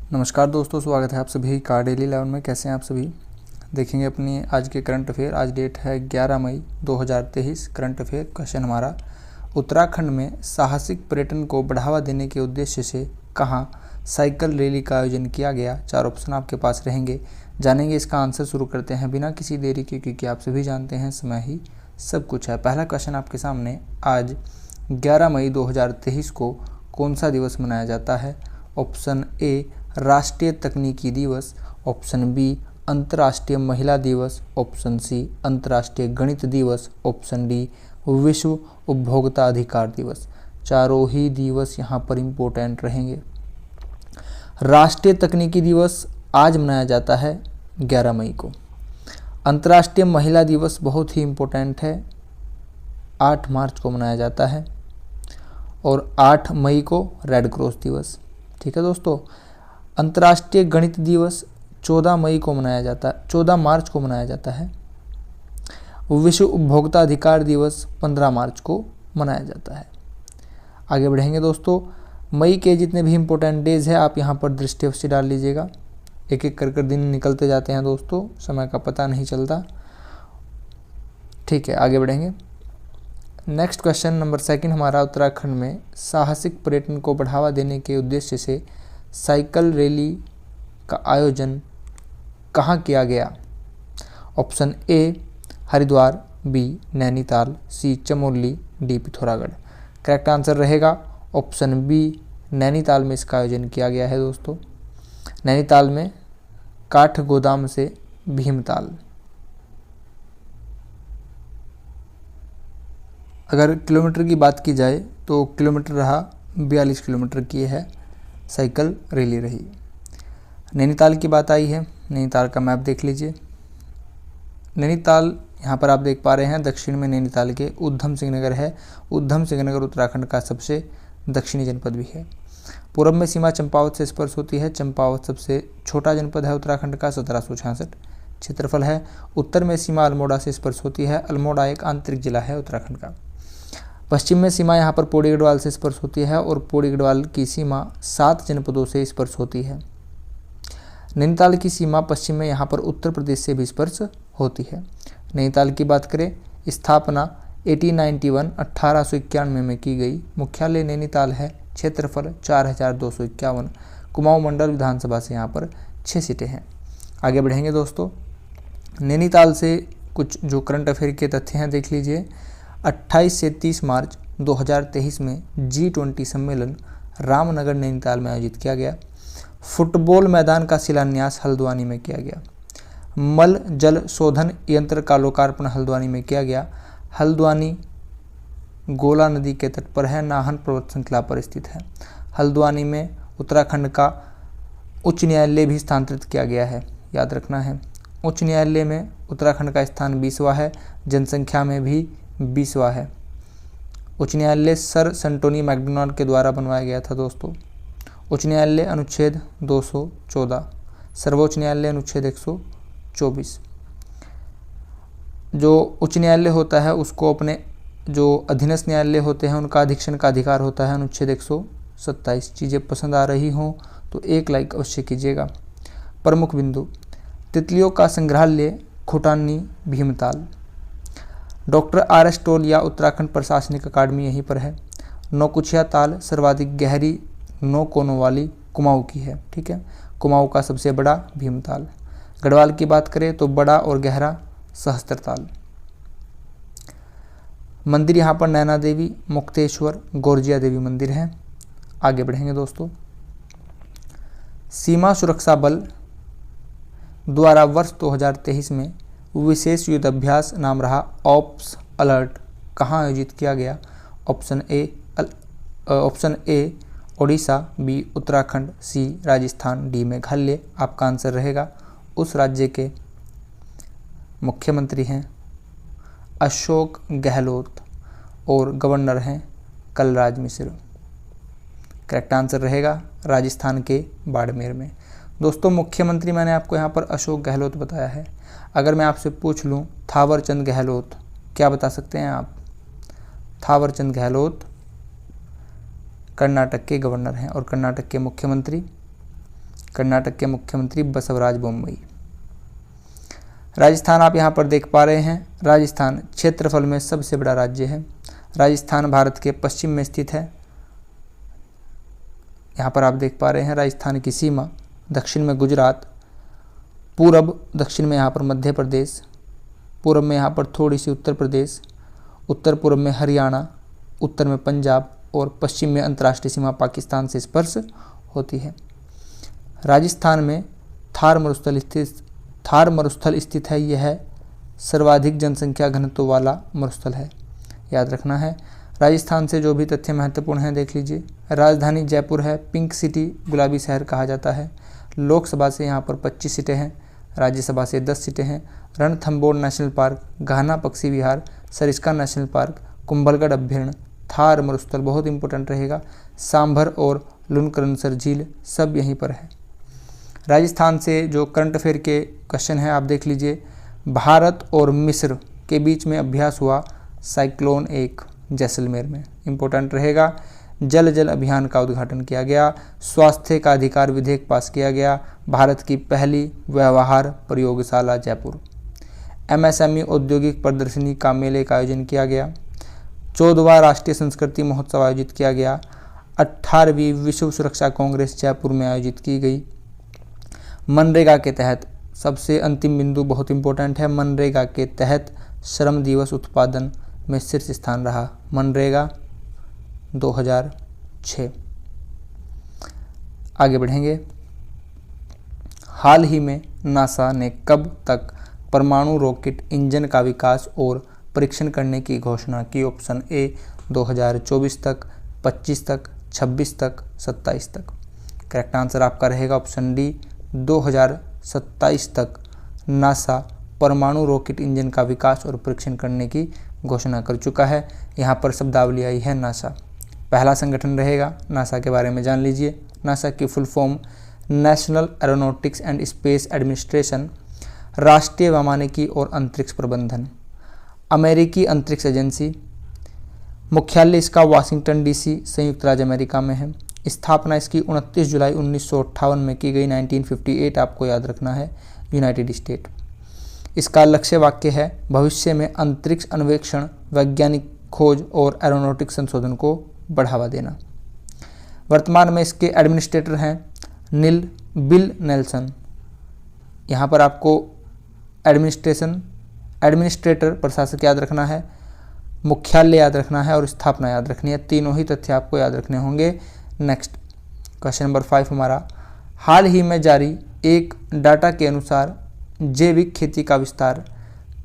नमस्कार दोस्तों, स्वागत है आप सभी का डेली 11 में। कैसे हैं आप सभी। देखेंगे अपनी आज के करंट अफेयर। आज डेट है 11 मई 2023। करंट अफेयर क्वेश्चन हमारा, उत्तराखंड में साहसिक पर्यटन को बढ़ावा देने के उद्देश्य से कहाँ साइकिल रैली का आयोजन किया गया। 4 ऑप्शन आपके पास रहेंगे, जानेंगे इसका आंसर। शुरू करते हैं बिना किसी देरी के, क्योंकि आप सभी जानते हैं समय ही सब कुछ है। पहला क्वेश्चन आपके सामने, आज 11 मई 2023 को कौन सा दिवस मनाया जाता है। ऑप्शन ए राष्ट्रीय तकनीकी दिवस, ऑप्शन बी अंतर्राष्ट्रीय महिला दिवस, ऑप्शन सी अंतर्राष्ट्रीय गणित दिवस, ऑप्शन डी विश्व उपभोक्ता अधिकार दिवस। चारों ही दिवस यहाँ पर इम्पोर्टेंट रहेंगे। राष्ट्रीय तकनीकी दिवस आज मनाया जाता है 11 मई को। अंतर्राष्ट्रीय महिला दिवस बहुत ही इम्पोर्टेंट है, 8 मार्च को मनाया जाता है। और 8 मई को रेड क्रॉस दिवस। ठीक है दोस्तों। अंतर्राष्ट्रीय गणित दिवस 14 मई को मनाया जाता है, 14 मार्च को मनाया जाता है। विश्व उपभोक्ता अधिकार दिवस 15 मार्च को मनाया जाता है। आगे बढ़ेंगे दोस्तों। मई के जितने भी इम्पोर्टेंट डेज है आप यहाँ पर दृष्टि अवश्य डाल लीजिएगा। एक एक कर दिन निकलते जाते हैं दोस्तों, समय का पता नहीं चलता। ठीक है, आगे बढ़ेंगे। नेक्स्ट क्वेश्चन नंबर 2 हमारा, उत्तराखंड में साहसिक पर्यटन को बढ़ावा देने के उद्देश्य से साइकिल रैली का आयोजन कहाँ किया गया। Option A Haridwar, B Nainital, C Chamoli, D Pithoragarh. Correct answer रहेगा ऑप्शन बी, नैनीताल में इसका आयोजन किया गया है दोस्तों। नैनीताल में काठगोदाम से भीमताल। अगर किलोमीटर की बात की जाए तो किलोमीटर रहा 42 किलोमीटर की है साइकिल रैली रही। नैनीताल की बात आई है, नैनीताल का मैप देख लीजिए। नैनीताल यहाँ पर आप देख पा रहे हैं, दक्षिण में नैनीताल के उधम सिंह नगर है। उधम सिंह नगर उत्तराखंड का सबसे दक्षिणी जनपद भी है। पूर्व में सीमा चंपावत से स्पर्श होती है। चंपावत सबसे छोटा जनपद है उत्तराखंड का, 1766 क्षेत्रफल है। उत्तर में सीमा अल्मोड़ा से स्पर्श होती है। अल्मोड़ा एक आंतरिक जिला है उत्तराखंड का। पश्चिम में सीमा यहाँ पर पौड़ी गढ़वाल से स्पर्श होती है और पौड़ी गढ़वाल की सीमा 7 जनपदों से स्पर्श होती है। नैनीताल की सीमा पश्चिम में यहाँ पर उत्तर प्रदेश से भी स्पर्श होती है। नैनीताल की बात करें, स्थापना 1891 में की गई। मुख्यालय नैनीताल है। क्षेत्रफल 4251। कुमाऊं मंडल विधानसभा से यहाँ पर 6 सीटें हैं। आगे बढ़ेंगे दोस्तों। नैनीताल से कुछ जो करंट अफेयर के तथ्य हैं देख लीजिए। 28 से 30 मार्च 2023 में G20 सम्मेलन रामनगर नैनीताल में आयोजित किया गया। फुटबॉल मैदान का शिलान्यास हल्द्वानी में किया गया। मल जल शोधन यंत्र का लोकार्पण हल्द्वानी में किया गया। हल्द्वानी गोला नदी के तट पर है, नाहन पर्वत श्रृंखला पर स्थित है। हल्द्वानी में उत्तराखंड का उच्च न्यायालय भी स्थानांतरित किया गया है, याद रखना है। उच्च न्यायालय में उत्तराखंड का स्थान 20वां है, जनसंख्या में भी 20वां है। उच्च न्यायालय सर सेंटोनी मैकडोनाल्ड के द्वारा बनवाया गया था दोस्तों। उच्च न्यायालय अनुच्छेद 214, सर्वोच्च न्यायालय अनुच्छेद 124। जो उच्च न्यायालय होता है उसको अपने जो अधीनस्थ न्यायालय होते हैं उनका अधीक्षण का अधिकार होता है, अनुच्छेद 127। चीज़ें पसंद आ रही हों तो एक लाइक अवश्य कीजिएगा। प्रमुख बिंदु, तितलियों का संग्रहालय खोटानी भीमताल। डॉक्टर RS टोलिया उत्तराखंड प्रशासनिक अकादमी यहीं पर है। नौकुचिया ताल सर्वाधिक गहरी 9 कोनों वाली कुमाऊं की है। ठीक है, कुमाऊं का सबसे बड़ा भीमताल। गढ़वाल की बात करें तो बड़ा और गहरा सहस्त्रताल। मंदिर यहाँ पर नैना देवी, मुक्तेश्वर, गौरजिया देवी मंदिर है। आगे बढ़ेंगे दोस्तों। सीमा सुरक्षा बल द्वारा वर्ष 2023 में विशेष युद्ध अभ्यास नाम रहा ऑप्स अलर्ट कहाँ आयोजित किया गया। Option A Odisha, B Uttarakhand, C Rajasthan, D Meghalaya. आपका आंसर रहेगा उस राज्य के मुख्यमंत्री हैं अशोक गहलोत और गवर्नर हैं कलराज मिश्र। करेक्ट आंसर रहेगा राजस्थान के बाड़मेर में। दोस्तों मुख्यमंत्री मैंने आपको यहाँ पर अशोक गहलोत बताया है। अगर मैं आपसे पूछ लूँ थावरचंद गहलोत, क्या बता सकते हैं आप। थावरचंद गहलोत कर्नाटक के गवर्नर हैं और कर्नाटक के मुख्यमंत्री कर्नाटक के मुख्यमंत्री बसवराज बोम्मई। राजस्थान आप यहाँ पर देख पा रहे हैं, राजस्थान क्षेत्रफल में सबसे बड़ा राज्य है। राजस्थान भारत के पश्चिम में स्थित है। यहाँ पर आप देख पा रहे हैं राजस्थान की सीमा, दक्षिण में गुजरात, पूर्व दक्षिण में यहाँ पर मध्य प्रदेश, पूर्व में यहाँ पर थोड़ी सी उत्तर प्रदेश, उत्तर पूर्व में हरियाणा, उत्तर में पंजाब और पश्चिम में अंतर्राष्ट्रीय सीमा पाकिस्तान से स्पर्श होती है। राजस्थान में थार मरुस्थल स्थित है। यह सर्वाधिक जनसंख्या घनत्व वाला मरुस्थल है, याद रखना है। राजस्थान से जो भी तथ्य महत्वपूर्ण हैं देख लीजिए। राजधानी जयपुर है, पिंक सिटी गुलाबी शहर कहा जाता है। लोकसभा से यहाँ पर 25 सीटें हैं, राज्यसभा से 10 सीटें हैं। रणथंबोर नेशनल पार्क, घाना पक्षी विहार, सरिस्का नेशनल पार्क, कुंभलगढ़ अभ्यारण्य, थार मरुस्थल बहुत इंपॉर्टेंट रहेगा, सांभर और लुनकरनसर झील सब यहीं पर है। राजस्थान से जो करंट अफेयर के क्वेश्चन हैं आप देख लीजिए। भारत और मिस्र के बीच में अभ्यास हुआ साइक्लोन 1 जैसलमेर में, इंपॉर्टेंट रहेगा। जल अभियान का उद्घाटन किया गया। स्वास्थ्य का अधिकार विधेयक पास किया गया। भारत की पहली व्यवहार प्रयोगशाला जयपुर। MSME औद्योगिक प्रदर्शनी का मेले का आयोजन किया गया। 14वां राष्ट्रीय संस्कृति महोत्सव आयोजित किया गया। 18वीं विश्व सुरक्षा कांग्रेस जयपुर में आयोजित की गई। मनरेगा के तहत सबसे अंतिम बिंदु बहुत इंपॉर्टेंट है, मनरेगा के तहत श्रम दिवस उत्पादन में शीर्ष स्थान रहा। मनरेगा 2006। आगे बढ़ेंगे। हाल ही में नासा ने कब तक परमाणु रॉकेट इंजन का विकास और परीक्षण करने की घोषणा की? ऑप्शन ए 2024 तक, 25 तक, 26 तक, 27 तक। करेक्ट आंसर आपका रहेगा ऑप्शन डी 2027 तक नासा परमाणु रॉकेट इंजन का विकास और परीक्षण करने की घोषणा कर चुका है। यहाँ पर शब्दावली आई है नासा, पहला संगठन रहेगा। नासा के बारे में जान लीजिए। नासा की full form national aeronautics and space administration, राष्ट्रीय वैमानिकी और अंतरिक्ष प्रबंधन, अमेरिकी अंतरिक्ष एजेंसी। मुख्यालय इसका वाशिंगटन DC संयुक्त राज्य अमेरिका में है। स्थापना इसकी 29 जुलाई 1958 में की गई, 1958 आपको याद रखना है, यूनाइटेड स्टेट। इसका लक्ष्य वाक्य है भविष्य में अंतरिक्ष अन्वेषण, वैज्ञानिक खोज और एरोनॉटिक्स संशोधन को बढ़ावा देना। वर्तमान में इसके एडमिनिस्ट्रेटर हैं बिल नेल्सन। यहाँ पर आपको एडमिनिस्ट्रेटर प्रशासक याद रखना है, मुख्यालय याद रखना है और स्थापना याद रखनी है। तीनों ही तथ्य आपको याद रखने होंगे। नेक्स्ट क्वेश्चन नंबर 5 हमारा, हाल ही में जारी एक डाटा के अनुसार जैविक खेती का विस्तार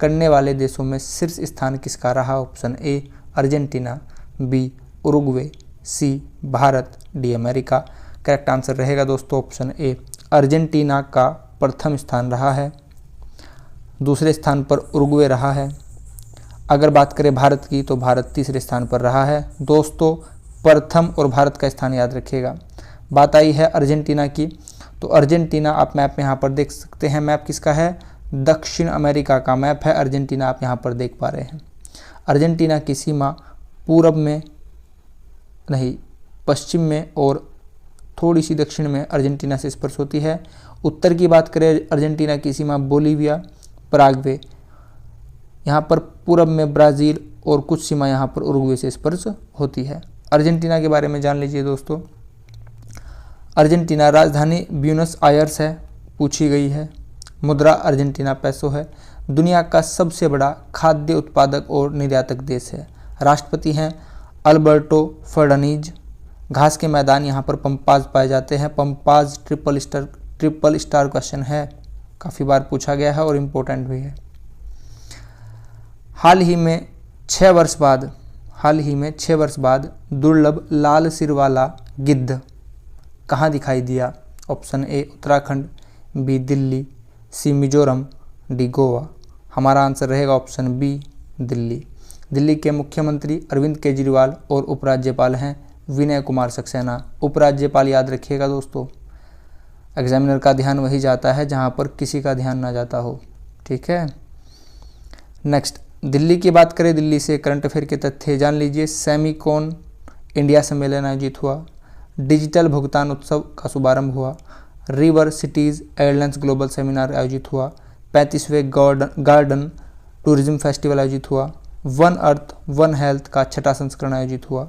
करने वाले देशों में शीर्ष स्थान किसका रहा? Option A Argentina, B Uruguay, C Bharat, D America. Correct answer रहेगा दोस्तों ऑप्शन ए अर्जेंटीना का प्रथम स्थान रहा है, दूसरे स्थान पर उरुग्वे रहा है। अगर बात करें भारत की तो भारत तीसरे स्थान पर रहा है। दोस्तों प्रथम और भारत का स्थान याद रखिएगा। बात आई है अर्जेंटीना की, तो अर्जेंटीना आप मैप में यहाँ पर देख सकते हैं। मैप किसका है? दक्षिण अमेरिका का मैप है अर्जेंटीना, आप यहाँ पर देख पा रहे हैं। अर्जेंटीना की सीमा पूरब में नहीं, पश्चिम में और थोड़ी सी दक्षिण में अर्जेंटीना से स्पर्श होती है। उत्तर की बात करें अर्जेंटीना की सीमा बोलीविया, पराग्वे, यहाँ पर पूरब में ब्राज़ील और कुछ सीमा यहाँ पर उरुग्वे से स्पर्श होती है। अर्जेंटीना के बारे में जान लीजिए दोस्तों। अर्जेंटीना राजधानी ब्यूनस आयर्स है, पूछी गई है। मुद्रा अर्जेंटीना पैसो है। दुनिया का सबसे बड़ा खाद्य उत्पादक और निर्यातक देश है। राष्ट्रपति हैं अल्बर्टो फर्नांडीज। घास के मैदान यहाँ पर पंपाज पाए जाते हैं। पंपाज ट्रिपल स्टार क्वेश्चन है, काफ़ी बार पूछा गया है और इम्पोर्टेंट भी है। हाल ही में 6 वर्ष बाद दुर्लभ लाल सिर वाला गिद्ध कहाँ दिखाई दिया? Option A Uttarakhand, B Delhi, C Mizoram, D Goa. हमारा आंसर रहेगा ऑप्शन बी दिल्ली। दिल्ली के मुख्यमंत्री अरविंद केजरीवाल और उपराज्यपाल हैं विनय कुमार सक्सेना। उपराज्यपाल याद रखिएगा दोस्तों, एग्जामिनर का ध्यान वही जाता है जहाँ पर किसी का ध्यान ना जाता हो, ठीक है। नेक्स्ट दिल्ली की बात करें, दिल्ली से करंट अफेयर के तथ्य जान लीजिए। सेमीकॉन इंडिया सम्मेलन आयोजित हुआ। डिजिटल भुगतान उत्सव का शुभारंभ हुआ। River cities airlines global seminar आयोजित हुआ। 35वें गार्डन टूरिज्म फेस्टिवल आयोजित हुआ। वन अर्थ वन हेल्थ का 6वां संस्करण आयोजित हुआ।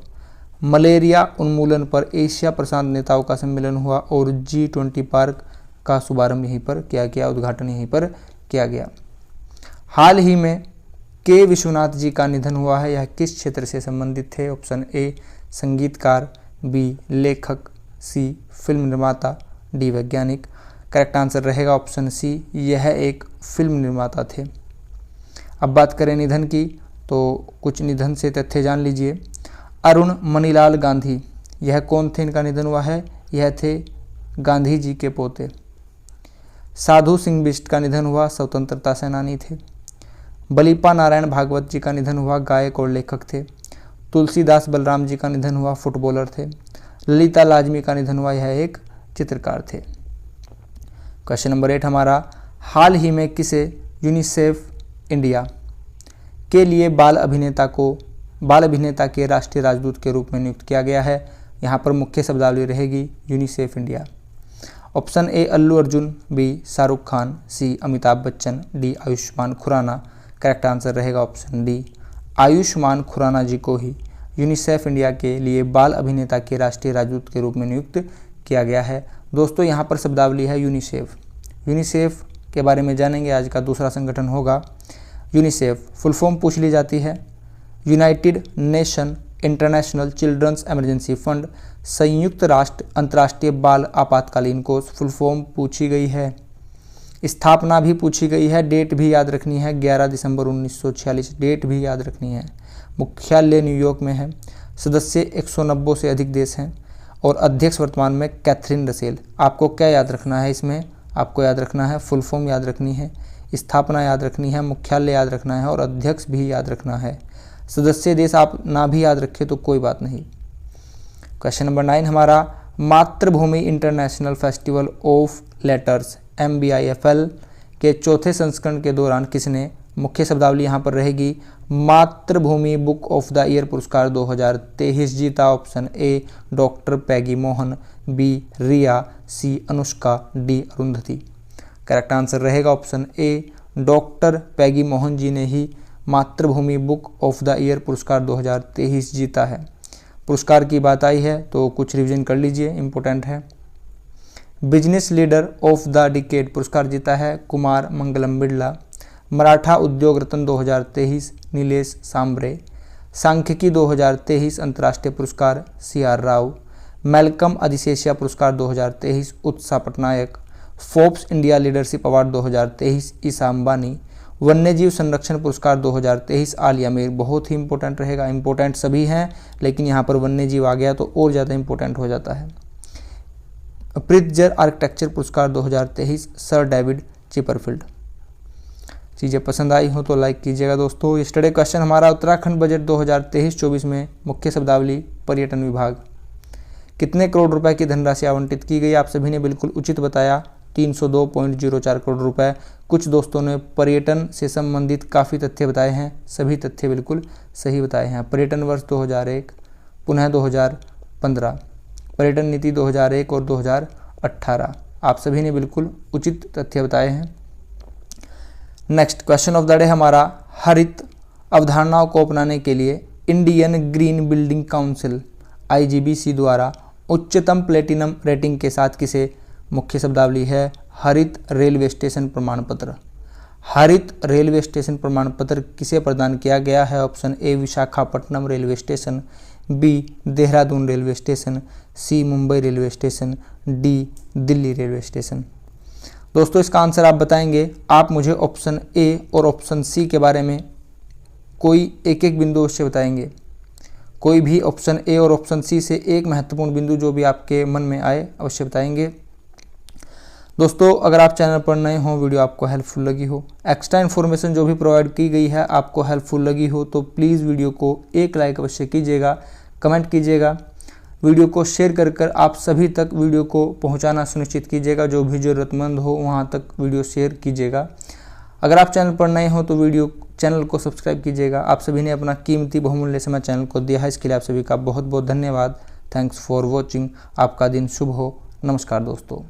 मलेरिया उन्मूलन पर एशिया प्रशांत नेताओं का सम्मेलन हुआ और G20 पार्क का शुभारंभ यहीं पर किया गया, उद्घाटन यहीं पर किया गया। हाल ही में के विश्वनाथ जी का निधन हुआ है, यह किस क्षेत्र से संबंधित थे? ऑप्शन ए संगीतकार, बी लेखक, सी फिल्म निर्माता, डी वैज्ञानिक। करेक्ट आंसर रहेगा ऑप्शन सी, यह एक फिल्म निर्माता थे। अब बात करें निधन की तो कुछ निधन से तथ्य जान लीजिए। अरुण मणिलाल गांधी, यह कौन थे? इनका निधन हुआ है, यह थे गांधी जी के पोते। साधु सिंह बिष्ट का निधन हुआ, स्वतंत्रता सेनानी थे। बलिपा नारायण भागवत जी का निधन हुआ, गायक और लेखक थे। तुलसीदास बलराम जी का निधन हुआ, फुटबॉलर थे। ललिता लाजमी का निधन हुआ, यह एक चित्रकार थे। क्वेश्चन नंबर 8 हमारा, हाल ही में किसे यूनिसेफ इंडिया के लिए बाल अभिनेता के राष्ट्रीय राजदूत के रूप में नियुक्त किया गया है? यहाँ पर मुख्य शब्दावली रहेगी UNICEF India. Option A Allu Arjun, B Shahrukh Khan, C Amitabh Bachchan, D Ayushmann Khurrana. Correct answer रहेगा ऑप्शन डी, आयुष्मान खुराना जी को ही यूनिसेफ इंडिया के लिए बाल अभिनेता के राष्ट्रीय राजदूत के रूप में नियुक्त किया गया है। दोस्तों यहाँ पर शब्दावली है यूनिसेफ। यूनिसेफ के बारे में जानेंगे, आज का दूसरा संगठन होगा यूनिसेफ। फुल फॉर्म पूछ ली जाती है, United Nation International Children's Emergency Fund, संयुक्त राष्ट्र अंतर्राष्ट्रीय बाल आपातकालीन कोष। फुल फॉर्म पूछी गई है, स्थापना भी पूछी गई है, डेट भी याद रखनी है 11 दिसंबर 1946, डेट भी याद रखनी है। मुख्यालय न्यूयॉर्क में है। सदस्य 190 से अधिक देश हैं और अध्यक्ष वर्तमान में कैथरीन रसेल। आपको क्या याद रखना है इसमें? आपको याद रखना है, फुल फॉर्म याद रखनी है, स्थापना याद रखनी है, मुख्यालय याद रखना है और अध्यक्ष भी याद रखना है। सदस्य देश आप ना भी याद रखें तो कोई बात नहीं। क्वेश्चन नंबर 9 हमारा, मातृभूमि international festival of letters MBIFL के 4थे संस्करण के दौरान किसने, मुख्य शब्दावली यहाँ पर रहेगी, मातृभूमि बुक ऑफ द ईयर पुरस्कार 2023 जीता? Option A doctor Peggy Mohan, B Riya, C Anushka, D Arundhati. Correct answer रहेगा option A, doctor Peggy Mohan ji ने ही मातृभूमि बुक ऑफ द ईयर पुरस्कार 2023 जीता है। पुरस्कार की बात आई है तो कुछ रिवीजन कर लीजिए, इम्पोर्टेंट है। Business leader of the decade पुरस्कार जीता है कुमार मंगलम बिड़ला। मराठा उद्योग रत्न 2023 नीलेश सांबरे। सांख्यिकी 2023 अंतर्राष्ट्रीय पुरस्कार CR राव। मैल्कम अधिशेषिया पुरस्कार 2023 उत्साह Patnaik. Forbes India leadership award 2023 ईसा अंबानी। वन्यजीव संरक्षण पुरस्कार 2023 आलिया मीर। बहुत ही इंपॉर्टेंट रहेगा, इंपॉर्टेंट सभी हैं लेकिन यहाँ पर वन्यजीव आ गया तो और ज़्यादा इंपॉर्टेंट हो जाता है। प्रित्जर आर्किटेक्चर पुरस्कार 2023 सर डेविड चिपरफील्ड। चीज़ें पसंद आई हो तो लाइक कीजिएगा दोस्तों। यस्टरडे क्वेश्चन हमारा, उत्तराखंड बजट 2023-24 में मुख्य शब्दावली पर्यटन विभाग, कितने करोड़ रुपए की धनराशि आवंटित की गई? आप सभी ने बिल्कुल उचित बताया, 302.04 करोड़ रुपए। कुछ दोस्तों ने पर्यटन से संबंधित काफ़ी तथ्य बताए हैं, सभी तथ्य बिल्कुल सही बताए हैं। पर्यटन वर्ष 2001, पुनः 2015, पर्यटन नीति 2001 और 2018, आप सभी ने बिल्कुल उचित तथ्य बताए हैं। Next question of the day हमारा, हरित अवधारणाओं को अपनाने के लिए Indian green building council IGBC द्वारा उच्चतम प्लेटिनम रेटिंग के साथ किसे, मुख्य शब्दावली है हरित रेलवे स्टेशन प्रमाण पत्र। हरित रेलवे स्टेशन प्रमाण पत्र किसे प्रदान किया गया है? Option A Visakhapatnam railway station, B Dehradun railway station, C Mumbai railway station, D Delhi railway station. दोस्तों इसका आंसर आप बताएंगे। आप मुझे ऑप्शन ए और ऑप्शन सी के बारे में कोई एक एक बिंदु अवश्य बताएंगे। कोई भी ऑप्शन ए और ऑप्शन सी से एक महत्वपूर्ण बिंदु जो भी आपके मन में आए अवश्य बताएंगे। दोस्तों अगर आप चैनल पर नए हों, वीडियो आपको हेल्पफुल लगी हो, एक्स्ट्रा इन्फॉर्मेशन जो भी प्रोवाइड की गई है आपको हेल्पफुल लगी हो तो प्लीज़ वीडियो को एक लाइक अवश्य कीजिएगा, कमेंट कीजिएगा, वीडियो को शेयर कर आप सभी तक वीडियो को पहुंचाना सुनिश्चित कीजिएगा। जो भी ज़रूरतमंद हो वहां तक वीडियो शेयर कीजिएगा। अगर आप चैनल पर नए हो तो चैनल को सब्सक्राइब कीजिएगा। आप सभी ने अपना कीमती बहुमूल्य समय चैनल को दिया है, इसके लिए आप सभी का बहुत बहुत धन्यवाद। Thanks for watching. आपका दिन शुभ हो। नमस्कार दोस्तों।